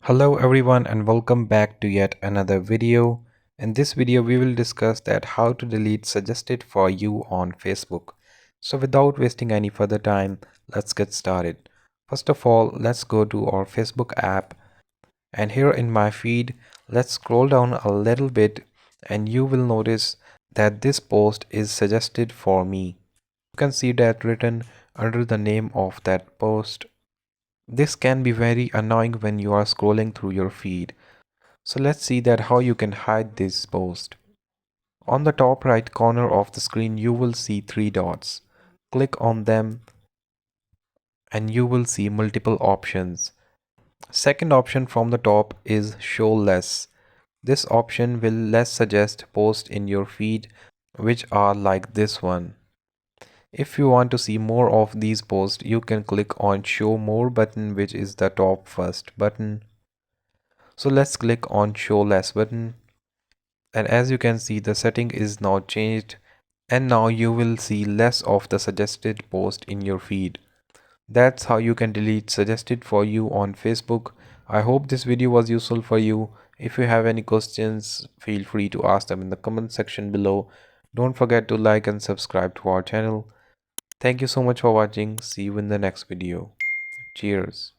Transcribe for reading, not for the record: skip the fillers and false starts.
Hello everyone and welcome back to yet another video. In this video we will discuss that how to delete suggested for you on Facebook. So without wasting any further time, let's get started. First of all, let's go to our Facebook app, and here in my feed, let's scroll down a little bit and you will notice that this post is suggested for me. You can see that written under the name of that post. This can be very annoying when you are scrolling through your feed. So let's see that how you can hide this post. On the top right corner of the screen you will see three dots. Click on them and you will see multiple options. Second option from the top is show less. This option will less suggest posts in your feed which are like this one. If you want to see more of these posts, you can click on show more button, which is the top first button. So let's click on show less button, and as you can see the setting is now changed, and now you will see less of the suggested post in your feed. That's how you can delete suggested for you on Facebook. I hope this video was useful for you. If you have any questions, feel free to ask them in the comment section below. Don't forget to like and subscribe to our channel. Thank you so much for watching. See you in the next video. Cheers.